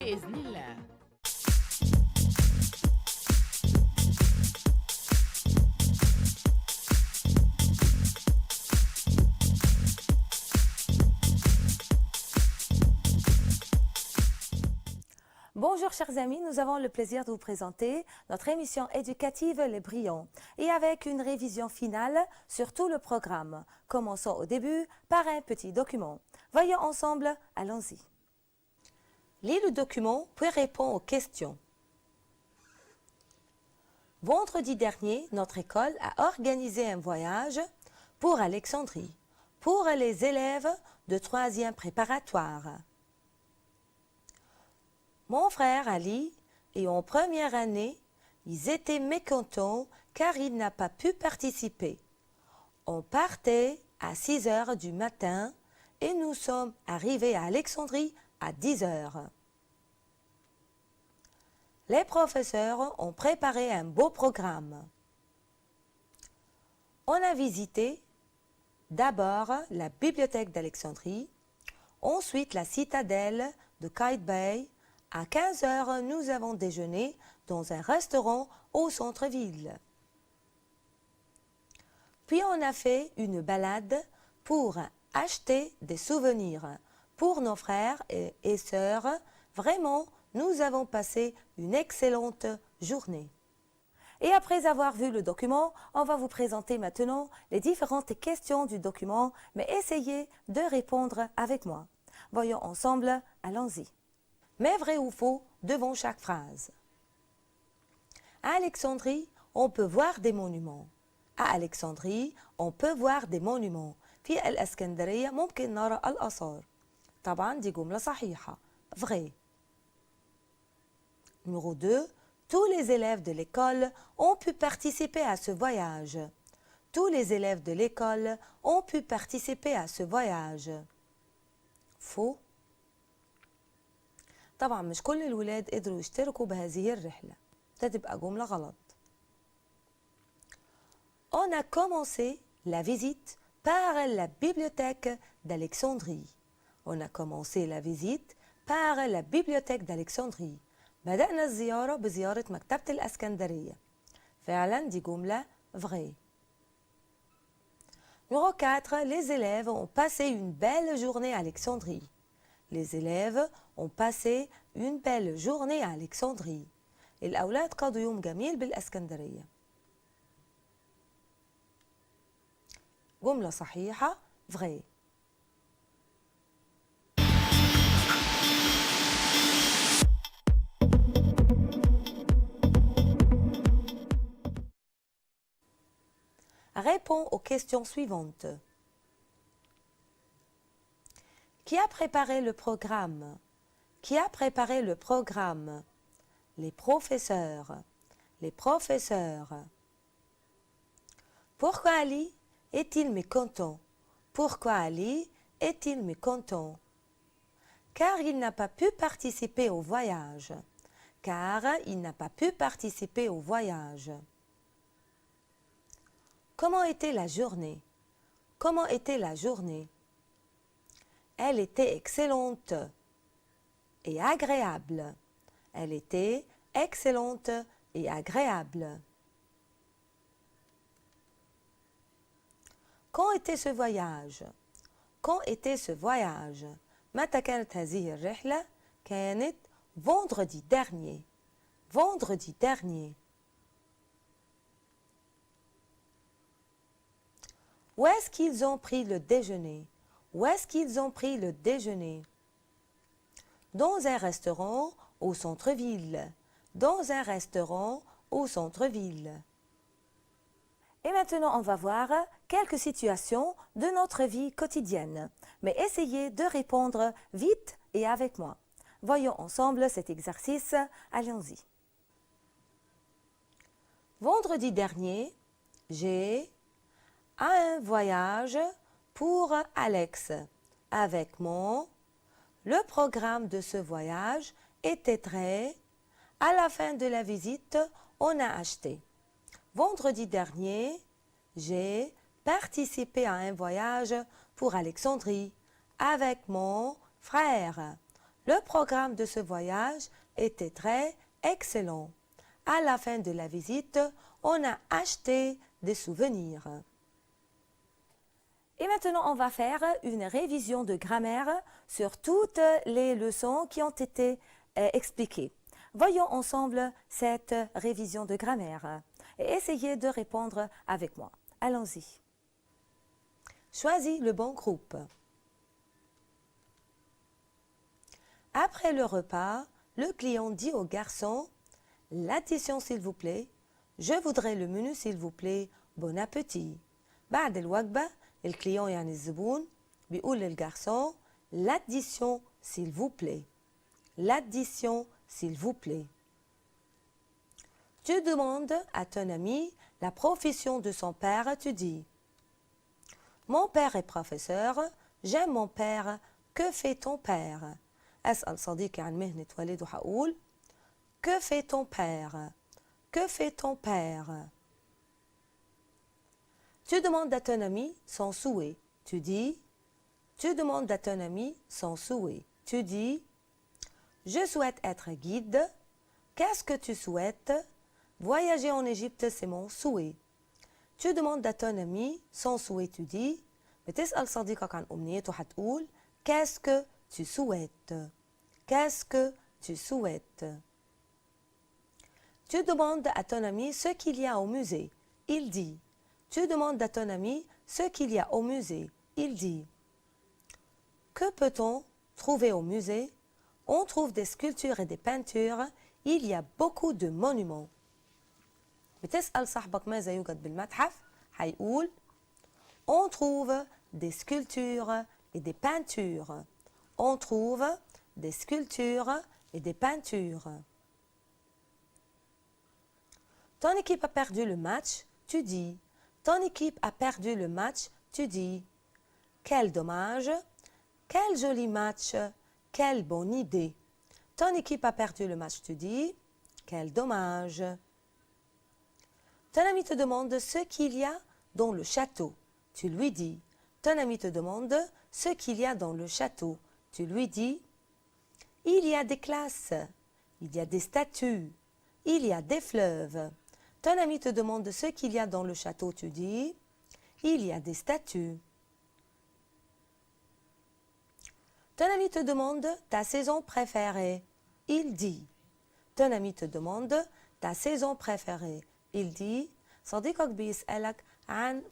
بإذن الله. Bonjour chers amis, nous avons le plaisir de vous présenter notre émission éducative Les Brillants et avec une révision finale sur tout le programme. Commençons au début par un petit document. Voyons ensemble, allons-y. Lis le document puis réponds aux questions. Vendredi dernier, notre école a organisé un voyage pour Alexandrie, pour les élèves de 3e préparatoire. Mon frère Ali et en première année, ils étaient mécontents car il n'a pas pu participer. On partait à 6 heures du matin et nous sommes arrivés à Alexandrie à 10 heures. Les professeurs ont préparé un beau programme. On a visité d'abord la bibliothèque d'Alexandrie, ensuite la citadelle de Qaïtbay. À 15 heures, nous avons déjeuné dans un restaurant au centre-ville. Puis on a fait une balade pour acheter des souvenirs pour nos frères et sœurs. Vraiment, nous avons passé une excellente journée. Et après avoir vu le document, on va vous présenter maintenant les différentes questions du document, mais essayez de répondre avec moi. Voyons ensemble, allons-y. Mais vrai ou faux devant chaque phrase. À Alexandrie, on peut voir des monuments. À Alexandrie, on peut voir des monuments. في الإسكندرية ممكن نرى الآثار. طبعا دي جملة صحيحة. Vrai. Numéro 2. Tous les élèves de l'école ont pu participer à ce voyage. Tous les élèves de l'école ont pu participer à ce voyage. Faux. طبعا مش كل الولاد قدروا يشتركوا بهذه الرحلة. تبقى جملة غلط. On a commencé la visite par la bibliothèque d'Alexandrie. On a commencé la visite par la bibliothèque d'Alexandrie. بدأنا الزيارة بزيارة مكتبة الإسكندرية. فعلا دي جملة vraie. Numéro 4. Les élèves ont passé une belle journée à Alexandrie. Les élèves ont passé une belle journée à Alexandrie. الأولاد قضوا يوم جميل بالإسكندرية. جملة صحيحة vrai. Réponds aux questions suivantes. Qui a préparé le programme? Qui a préparé le programme? Les professeurs. Les professeurs. Pourquoi Ali est-il mécontent? Pourquoi Ali est-il mécontent? Car il n'a pas pu participer au voyage. Car il n'a pas pu participer au voyage. Comment était la journée? Comment était la journée? Elle était excellente et agréable. Elle était excellente et agréable. Quand était ce voyage? Quand était ce voyage? متى كانت هذه الرحلة؟ كانت vendredi dernier. Vendredi dernier. Où est-ce qu'ils ont pris le déjeuner? Où est-ce qu'ils ont pris le déjeuner? Dans un restaurant au centre-ville. Dans un restaurant au centre-ville. Et maintenant, on va voir quelques situations de notre vie quotidienne. Mais essayez de répondre vite et avec moi. Voyons ensemble cet exercice. Allons-y. Vendredi dernier, j'ai un voyage pour Alex. Avec moi, le programme de ce voyage était très. À la fin de la visite, on a acheté. Vendredi dernier, j'ai participé à un voyage pour Alexandrie avec mon frère. Le programme de ce voyage était très excellent. À la fin de la visite, on a acheté des souvenirs. Et maintenant, on va faire une révision de grammaire sur toutes les leçons qui ont été expliquées. Voyons ensemble cette révision de grammaire et essayez de répondre avec moi. Allons-y. Choisis le bon groupe. Après le repas, le client dit au garçon « L'addition s'il vous plaît. Je voudrais le menu s'il vous plaît. Bon appétit. » بعد الوجبة الكليون يعني الزبون بيقول للجارسون l'addition s'il vous plaît. L'addition s'il vous plaît. Tu demandes à ton ami la profession de son père, tu dis Mon père est professeur, j'aime mon père, que fait ton père? أسأل صديقي عن مهنة والده هقول Que fait ton père? Que fait ton père? Tu demandes à ton ami son souhait. Tu dis Tu demandes à ton ami son souhait. Tu dis Je souhaite être guide. Qu'est-ce que tu souhaites? Voyager en Égypte, c'est mon souhait. Tu demandes à ton ami son souhait. Tu dis بتسأل صديقك عن أمنيته هتقول Qu'est-ce que tu souhaites? Qu'est-ce que tu souhaites? Tu demandes à ton ami ce qu'il y a au musée. Il dit Tu demandes à ton ami ce qu'il y a au musée. Il dit Que peut-on trouver au musée? On trouve des sculptures et des peintures. Il y a beaucoup de monuments. بتسأل صاحبك ماذا يوجد بالمتحف؟ هيقول On trouve des sculptures et des peintures. On trouve des sculptures et des peintures. Ton équipe a perdu le match, tu dis. Ton équipe a perdu le match, tu dis. Quel dommage, quel joli match, quelle bonne idée. Ton équipe a perdu le match, tu dis. Quel dommage. Ton ami te demande ce qu'il y a dans le château. Tu lui dis. Ton ami te demande ce qu'il y a dans le château. Tu lui dis. Il y a des classes. Il y a des statues. Il y a des fleuves. Ton ami te demande ce qu'il y a dans le château. Tu dis. Il y a des statues. Ton ami te demande ta saison préférée. Il dit. Ton ami te demande ta saison préférée. Il dit صديقك بيسألك عن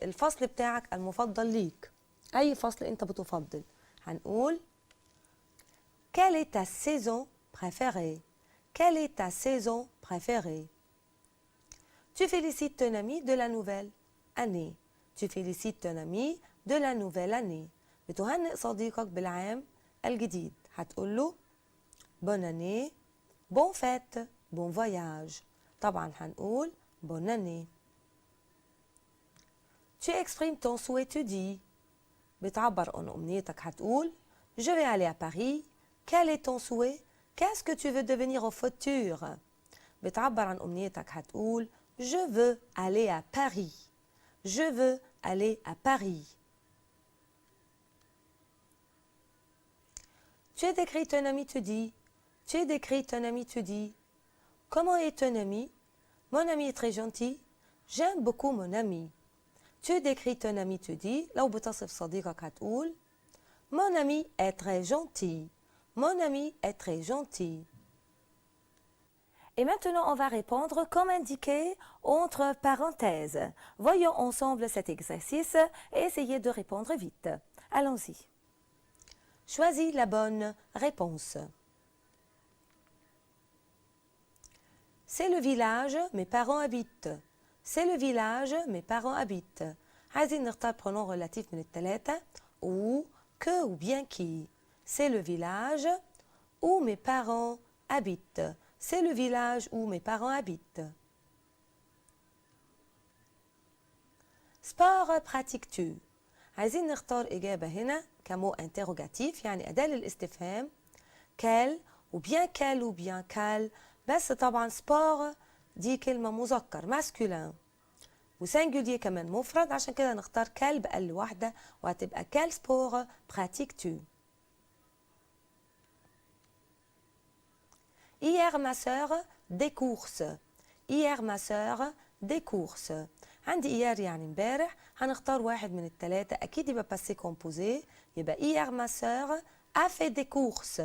الفصل بتاعك المفضل ليك. أي فصل أنت بتفضل. هنقول Quelle est ta saison préférée? Quelle est ta saison préférée? Tu félicites ton ami de la nouvelle année. Tu félicites ton ami de la nouvelle année. بتهنئ صديقك بالعام الجديد. هتقول له Bonne année, bon fête, bon voyage. طبعا هنقول bonne année. Tu exprimes ton souhait, tu dis. بتعبر عن أمنيتك هتقول Je vais aller à Paris. Quel est ton souhait? Qu'est-ce que tu veux devenir au futur? بتعبر عن أمنيتك هتقول Je veux aller à Paris. Je veux aller à Paris. Tu décris ton ami, tu dis. Tu décris ton ami, tu dis. Comment est ton ami? Mon ami est très gentil. J'aime beaucoup mon ami. Tu décris ton ami, tu dis. لو بتصف صديقك هتقول Mon ami est très gentil. Mon ami est très gentil. Et maintenant, on va répondre comme indiqué entre parenthèses. Voyons ensemble cet exercice et essayez de répondre vite. Allons-y. Choisis la bonne réponse. C'est le village, mes parents habitent. C'est le village, mes parents habitent. عايزين نختار pronom relatif من الثلاثة ou que ou bien qui. C'est le village où mes parents habitent. C'est le village où mes parents habitent. Sport pratiques-tu? عايزين نختار إجابة هنا كمو interrogatif يعني أداة للاستفهام quel ou bien quel بس طبعا sport دي كلمة مذكر masculin وسنجولير كمان مفرد عشان كده نختار quel بأقل واحدة وهتبقى quel sport pratiques-tu. Hier ma sœur des courses. Hier ma sœur des courses. عندي hier يعني امبارح هنختار واحد من الثلاثة أكيد يبقى passé composé يبقى hier ma sœur a fait des courses.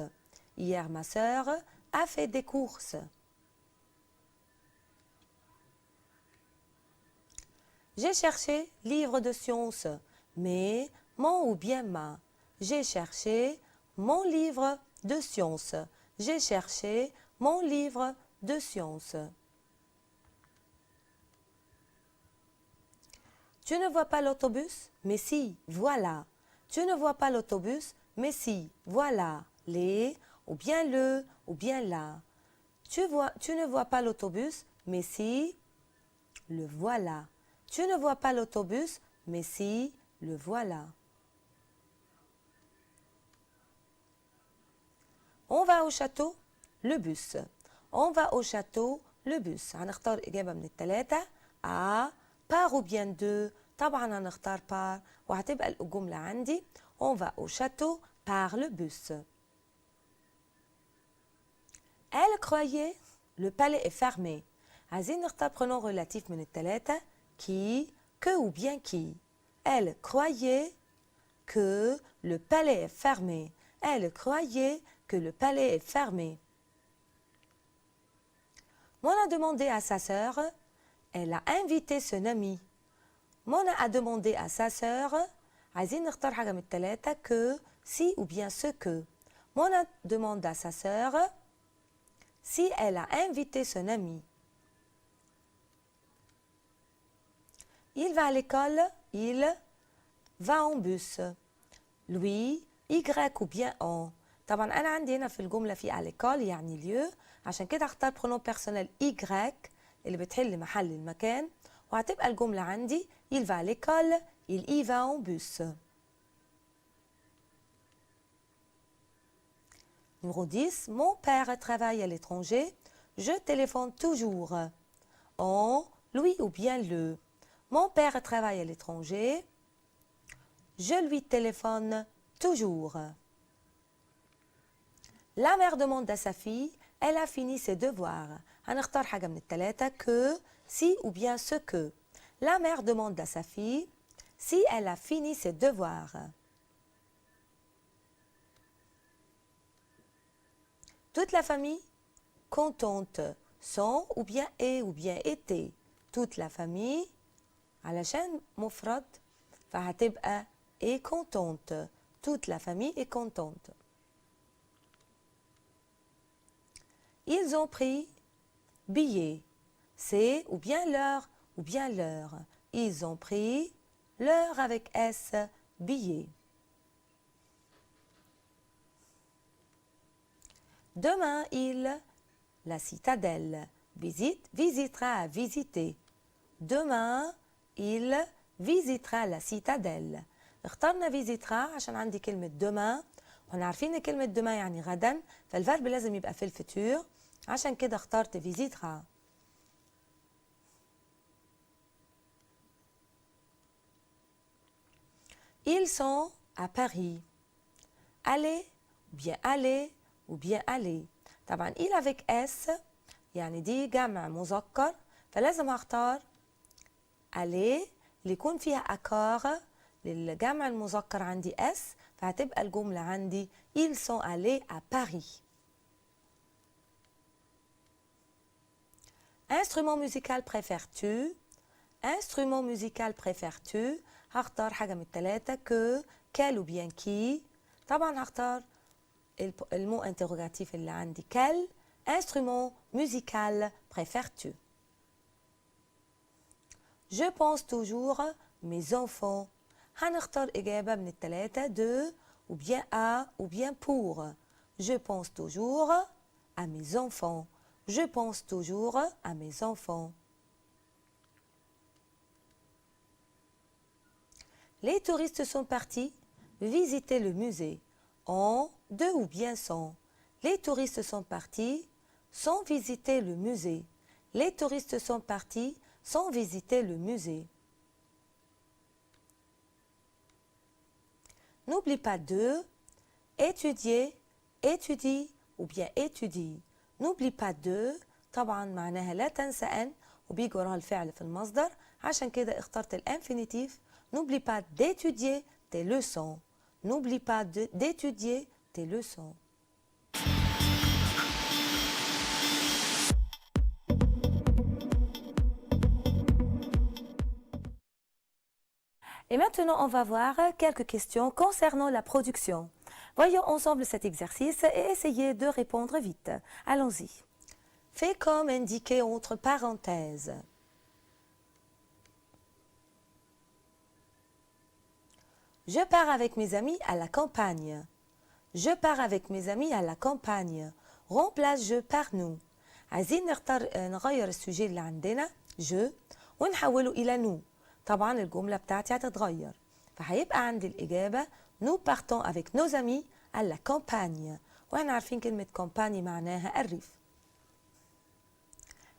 Hier ma sœur a fait des courses. J'ai cherché livre de sciences, mais mon ou bien ma. J'ai cherché mon livre de sciences. J'ai cherché mon livre de sciences. Tu ne vois pas l'autobus? Mais si, voilà. Tu ne vois pas l'autobus? Mais si, voilà. Les, ou bien le, ou bien la. Tu ne vois pas l'autobus? Mais si, le voilà. Tu ne vois pas l'autobus? Mais si, le voilà. On va au château, le bus. On va au château, le bus. هنختار إجابة من الثلاثة. A, par ou bien deux. طبعا هنختار par وهتبقى الجملة عندي. On va au château par le bus. Elle croyait le palais est fermé. عايزين نختار pronom relatif من الثلاثة. Qui, que ou bien qui. Elle croyait que le palais est fermé. Elle croyait que le palais est fermé. Mona a demandé à sa sœur, elle a invité son ami. Mona a demandé à sa sœur, عايزين نختار حاجة من الثلاثة que, si ou bien ce que. Mona demande à sa sœur si elle a invité son ami. Il va à l'école, il va en bus. Lui, Y ou bien on. طبعا أنا عندي هنا في الجملة في à l'école يعني lieu عشان كده هختار pronom personnel Y اللي بتحل محل المكان وهتبقى الجملة عندي il va à l'école, il y va en bus. Numéro 10. Mon père travaille à l'étranger. Je téléphone toujours. On, lui ou bien le. Mon père travaille à l'étranger. Je lui téléphone toujours. La mère demande à sa fille, elle a fini ses devoirs. هنختار حاجة من الثلاثة que, si ou bien ce que. La mère demande à sa fille si elle a fini ses devoirs. Toute la famille contente sont ou bien est ou bien était. Toute la famille علشان مفرد فهتبقى est contente. Toute la famille est contente. Ils ont pris billets. C'est ou bien leur ou bien leur. Ils ont pris leur avec S billet. Demain, il, la citadelle, visitera à visiter. Demain, il visitera la citadelle. اخترنا visitera عشان عندي كلمة demain واحنا عارفين ان كلمة demain يعني غدا فالفرب لازم يبقى في الفوتور عشان كده اخترت visitera. Ils sont à Paris. Aller, bien aller ou bien aller. طبعا il avec S يعني دي جمع مذكر فلازم هختار aller اللي يكون فيها accord للجمع المذكر عندي S فهتبقى الجملة عندي ils sont allés à Paris. Instrument musical préfères-tu? Instrument musical préfères-tu? هختار حاجة من الثلاثة que, quel ou bien qui. طبعا هختار المو interrogatif اللي عندي quel instrument musical préfères-tu? Je pense toujours mes enfants. هنختار إجابة من الثلاثة de ou bien à ou bien pour. Je pense toujours à mes enfants. Je pense toujours à mes enfants. Les touristes sont partis visiter le musée. En, de ou bien sans. Les touristes sont partis sans visiter le musée. Les touristes sont partis sans visiter le musée. N'oublie pas de étudier, étudie ou bien étudie. n'oublie pas de طبعا معناها لا تنسى أن وبيجي وراها الفعل في المصدر عشان كده اخترت الانفينيتيف n'oublie pas d'étudier tes leçons n'oublie pas d'étudier tes leçons. Et maintenant, on va voir quelques questions concernant la production. Voyons ensemble cet exercice et essayez de répondre vite. Allons-y. Fais comme indiqué entre parenthèses. Je pars avec mes amis à la campagne. Je pars avec mes amis à la campagne. Remplace je par nous. عايزين نغير السوجي اللي عندنا je ونحوله إلى nous. طبعا الجملة بتاعتي هتتغير فهيبقى عندي الإجابة nous partons avec nos amis à la campagne واحنا عارفين كلمة campagne معناها الريف.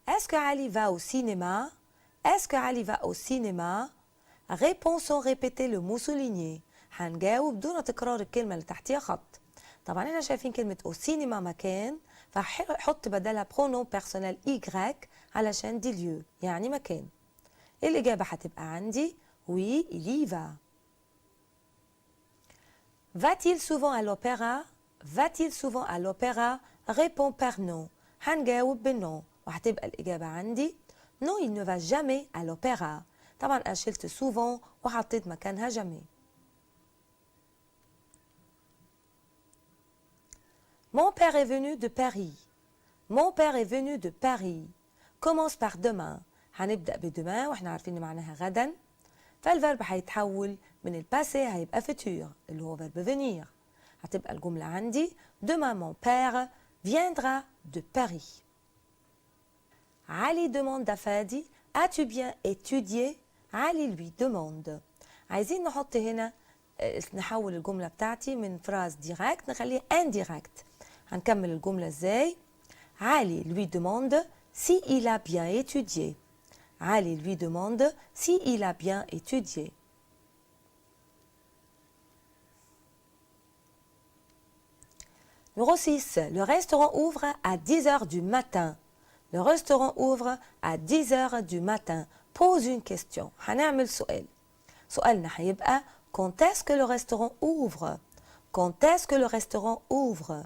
Est-ce que Ali va au cinéma? Est-ce que Ali va au cinéma? Réponse sans répéter le mot souligné. هنجاوب دون تكرار الكلمة اللي تحتيها خط. طبعا احنا شايفين كلمة au cinéma مكان فهحط بدلها pronom personnel y علشان دي lieu يعني مكان. الإجابة هتبقى عندي oui il y va. Va-t-il souvent à l'opéra? Va-t-il souvent à l'opéra? Réponds par non. هنجاوب بالنو وهتبقى الإجابة عندي non il ne va jamais à l'opéra. طبعا أنا شلت souvent وحطيت مكانها jamais. Mon père est venu de Paris. Mon père est venu de Paris. Commence par demain. هنبدأ بدemain واحنا عارفين ان معناها غدا فالفرب هيتحول من الباسي هيبقى futur اللي هو verbe venir. هتبقى الجملة عندي demain mon père viendra de Paris. Ali demande à Fadi as-tu bien étudié? Ali lui demande. عايزين نحط هنا نحول الجملة بتاعتي من phrase direct نخليها indirect. هنكمل الجملة ازاي؟ Ali lui demande si il a bien étudié. Ali lui demande si il a bien étudié. Numéro 6. Le restaurant ouvre à 10h du matin. Le restaurant ouvre à 10h du matin. Pose une question. هنعمل سؤال. سؤالنا هيبقى quand est-ce que le restaurant ouvre? Quand est-ce que le restaurant ouvre?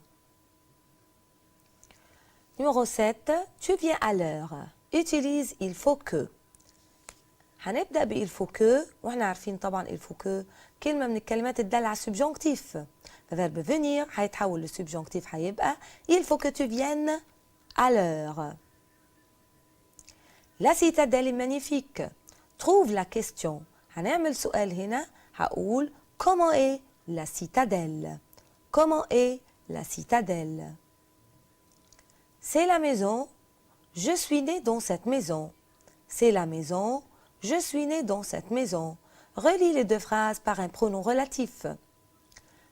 Numéro 7. Tu viens à l'heure. Utilise il faut que. هنبدأ ب il faut que واحنا عارفين طبعا il faut que كلمة من الكلمات الدالة على subjonctif. فverbe venir هيتحول للسبجونكتيف هيبقى il faut que tu viennes à l'heure. La citadelle est magnifique. Trouve la question. هنعمل سؤال هنا هقول comment est la citadelle? Comment est la citadelle? C'est la maison. Je suis né dans cette maison. C'est la maison. Je suis né dans cette maison. Relie les deux phrases par un pronom relatif.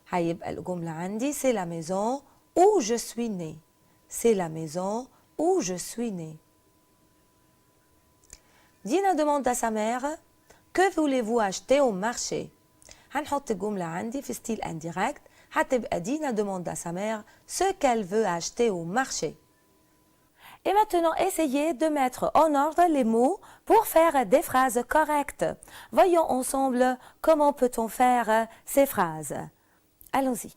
هيبقى الجملة عندي c'est la maison où je suis né. C'est la maison où je suis né. Dina demande à sa mère que voulez-vous acheter au marché? هنحط الجملة عندي في style indirect هتبقى Dina demande à sa mère ce qu'elle veut acheter au marché. Et maintenant, essayez de mettre en ordre les mots pour faire des phrases correctes. Voyons ensemble comment peut-on faire ces phrases. Allons-y.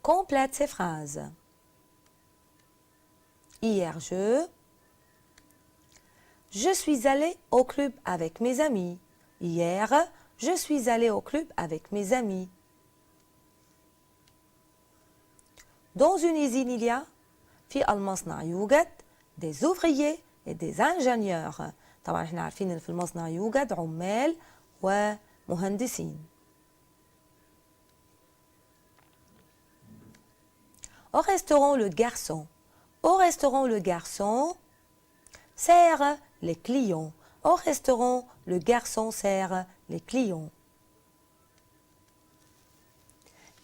Complète ces phrases. Hier, je suis allée au club avec mes amis. Hier, je suis allée au club avec mes amis. Dans une usine, il y a في المصنع يوجد des ouvriers et des ingénieurs. طبعا احنا عارفين ان في المصنع يوجد عمال ومهندسين. Au restaurant le garçon. Au restaurant le garçon sert les clients. Au restaurant le garçon sert les clients.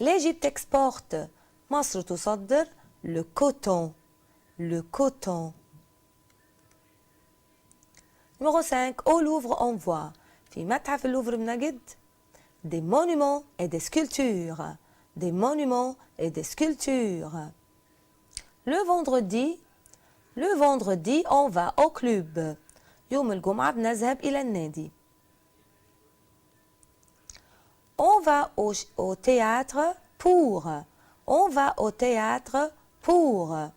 L'Égypte exporte. مصر تصدر le coton. Le coton. Numéro 5. Au Louvre on voit. في متحف اللوفر بنجد des monuments et des sculptures. Des monuments et des sculptures. le vendredi, on va au club. يوم الجمعة بنذهب إلى النادي. On va au théâtre pour. On va au théâtre pour.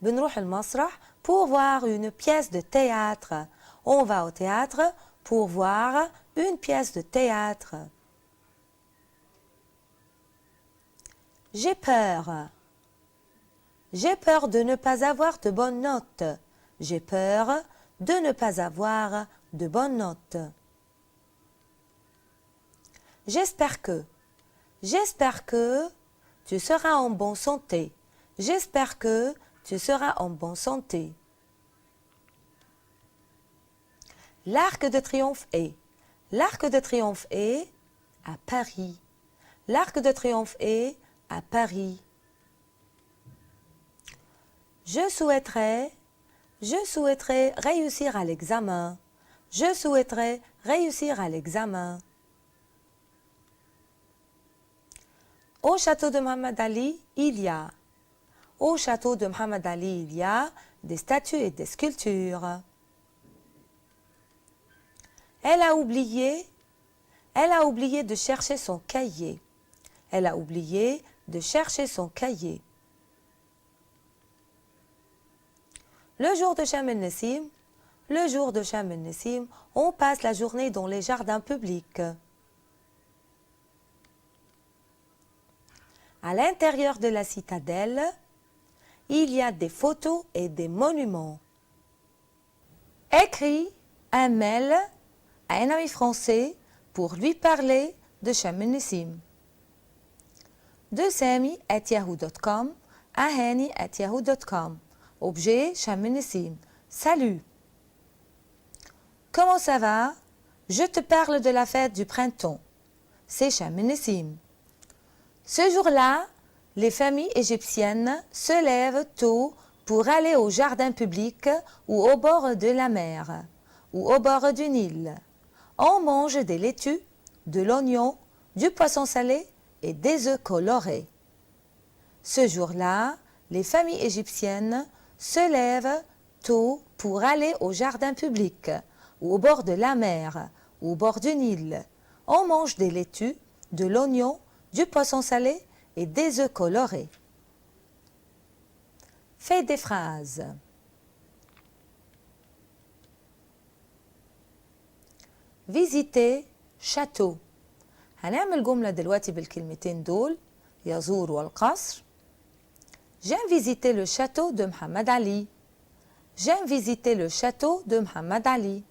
بنروح المسرح pour voir une pièce de théâtre. On va au théâtre pour voir une pièce de théâtre. J'ai peur. J'ai peur de ne pas avoir de bonnes notes. J'ai peur de ne pas avoir de bonnes notes. J'espère que tu seras en bonne santé. J'espère que tu seras en bonne santé. L'Arc de Triomphe est. L'Arc de Triomphe est à Paris. L'Arc de Triomphe est à Paris. Je souhaiterais réussir à l'examen. Je souhaiterais réussir à l'examen. Au château de Mohamed Ali, au château de Mohamed Ali, il y a des statues et des sculptures. Elle a oublié de chercher son cahier. Elle a oublié de chercher son cahier. Le jour de Sham el-Nessim, on passe la journée dans les jardins publics. À l'intérieur de la citadelle, il y a des photos et des monuments. Écris un mail à un ami français pour lui parler de Sham el-Nessim. De sami@yahoo.com à hani@yahoo.com. Objet Sham el-Nessim. Salut. Comment ça va? Je te parle de la fête du printemps. C'est Sham el-Nessim. Ce jour-là, les familles égyptiennes se lèvent tôt pour aller au jardin public ou au bord de la mer ou au bord du Nil. On mange des laitues, de l'oignon, du poisson salé et des œufs colorés. Ce jour-là, les familles égyptiennes se lèvent tôt pour aller au jardin public ou au bord de la mer ou au bord du Nil. On mange des laitues, de l'oignon, du poisson salé et des œufs colorés. Fais des phrases. Visiter château. هنعمل جملة دلوقتي بالكلمتين دول يزور والقصر. J'aime visiter le château de Mohamed Ali. J'aime visiter le château de Mohamed Ali.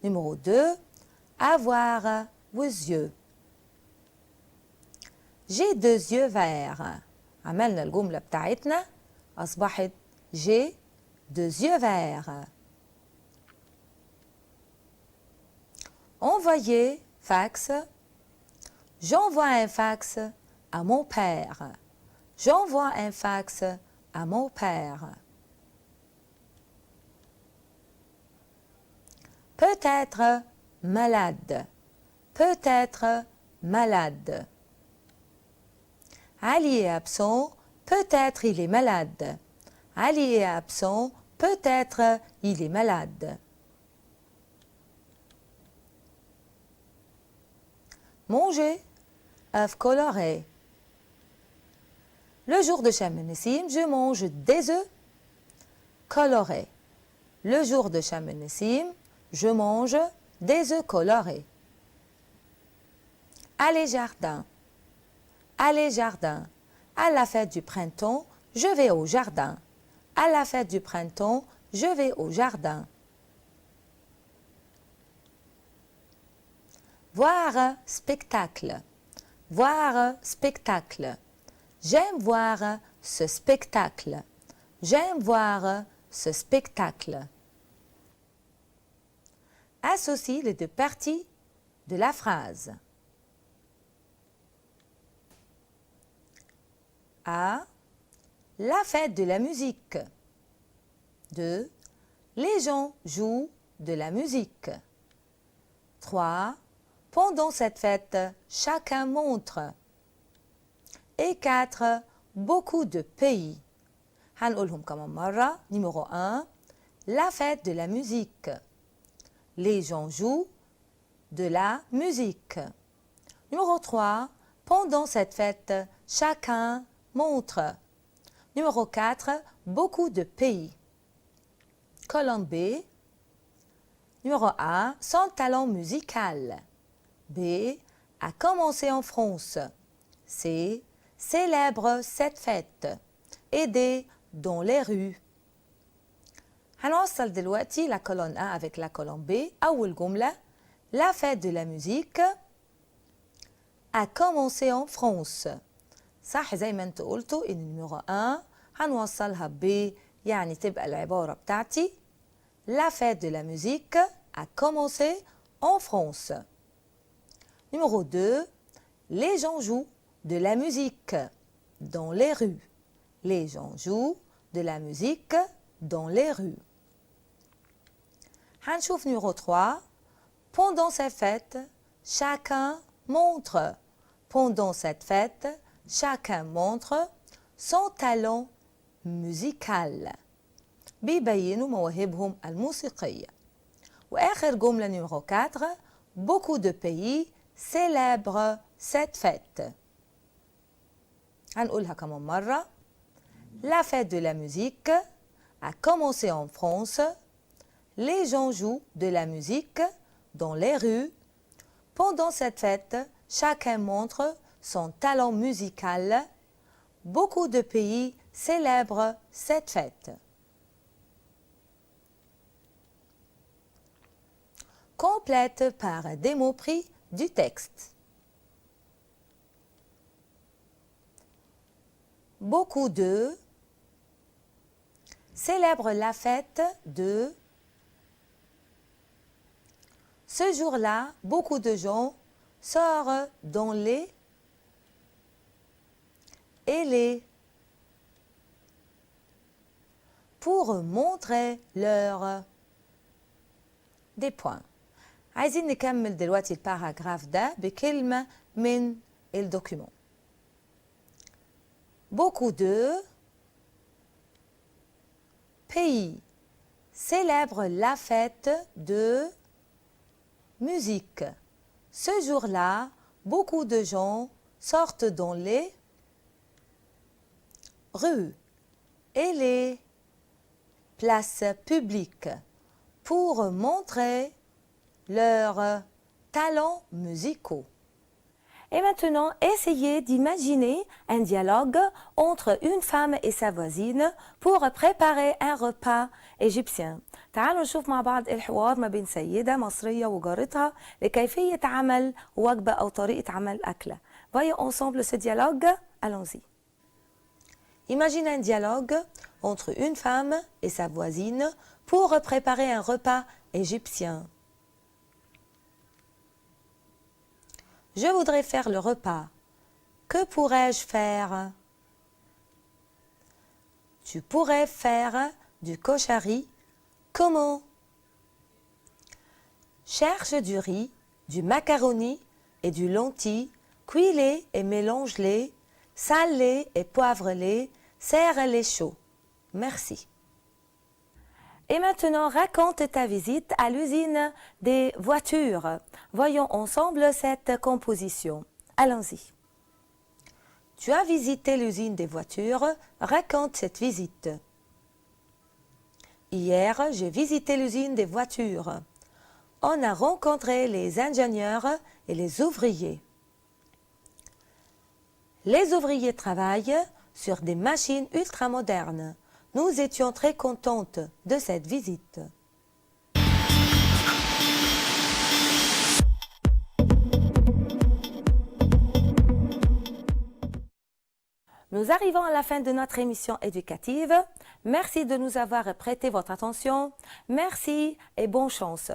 Numéro 2. Avoir vos yeux. J'ai 2 yeux verts. عملنا الجملة بتاعتنا أصبحت j'ai 2 yeux verts. Envoyer fax. J'envoie un fax à mon père. J'envoie un fax à mon père. Peut-être malade. Peut-être malade. Ali est absent. Peut-être il est malade. Ali est absent. Peut-être il est malade. Manger œufs colorés. Le jour de Sham el-Nessim, je mange des œufs colorés. Le jour de Sham el-Nessim, je mange des œufs colorés. Aller jardin. Aller jardin. À la fête du printemps, je vais au jardin. À la fête du printemps, je vais au jardin. Voir spectacle. Voir spectacle. J'aime voir ce spectacle. J'aime voir ce spectacle. Associe les 2 parties de la phrase. A. La fête de la musique. 2. Les gens jouent de la musique. 3. Pendant cette fête, chacun montre. et 4 beaucoup de pays. هنقولهم كمان مرة. Numéro 1, la fête de la musique. Les gens jouent de la musique. Numéro 3, pendant cette fête, chacun montre. Numéro 4, beaucoup de pays. Colonne B. Numéro A, son talent musical. B, a commencé en France. C, célèbre cette fête. Et D, dans les rues. هنوصل دلوقتي la colonne A avec la colonne B. أول جملة, la fête de la musique a commencé en France. صح زي ما انتوا قلتوا ان numéro 1 هنوصلها ب يعني تبقى العبارة بتاعتي La fête de la musique a commencé en France. Numéro 2, les gens jouent de la musique dans les rues. Les gens jouent de la musique dans les rues. هنشوف numéro 3, pendant cette fête, chacun montre. Pendant cette fête, chacun montre son talent musical. بيبينوا مواهبهم الموسيقية. وآخر جملة numéro 4, beaucoup de pays célèbrent cette fête. هنقولها كمان مرة. La fête de la musique a commencé en France. Les gens jouent de la musique dans les rues. Pendant cette fête, chacun montre son talent musical. Beaucoup de pays célèbrent cette fête. Complète par des mots pris du texte. Beaucoup de célèbrent la fête de. Ce jour-là, beaucoup de gens sortent dans les et les pour montrer leur des points. عايزين نكمل دلوقتي الباراجراف ده بكلمة من الدوكيمون. Beaucoup de pays célèbrent la fête de musique. Ce jour-là, beaucoup de gens sortent dans les rues et les places publiques pour montrer leurs talents musicaux. Et maintenant, essayez d'imaginer un dialogue entre une femme et sa voisine pour préparer un repas égyptien. تعالوا نشوف مع بعض الحوار ما بين سيدة مصرية وجارتها لكيفية عمل وجبة أو طريقة عمل أكلة. Voyons ensemble ce dialogue. Allons-y. Imagine un dialogue entre une femme et sa voisine pour préparer un repas égyptien. Je voudrais faire le repas. Que pourrais-je faire? Tu pourrais faire du koshari. Comment? Cherche du riz, du macaroni et du lentilles, cuis-les et mélange-les, sale-les et poivre-les, serre-les chauds. Merci. Et maintenant, raconte ta visite à l'usine des voitures. Voyons ensemble cette composition. Allons-y. Tu as visité l'usine des voitures. Raconte cette visite. Hier, j'ai visité l'usine des voitures. On a rencontré les ingénieurs et les ouvriers. Les ouvriers travaillent sur des machines ultramodernes. Nous étions très contentes de cette visite. Nous arrivons à la fin de notre émission éducative. Merci de nous avoir prêté votre attention. Merci et bonne chance.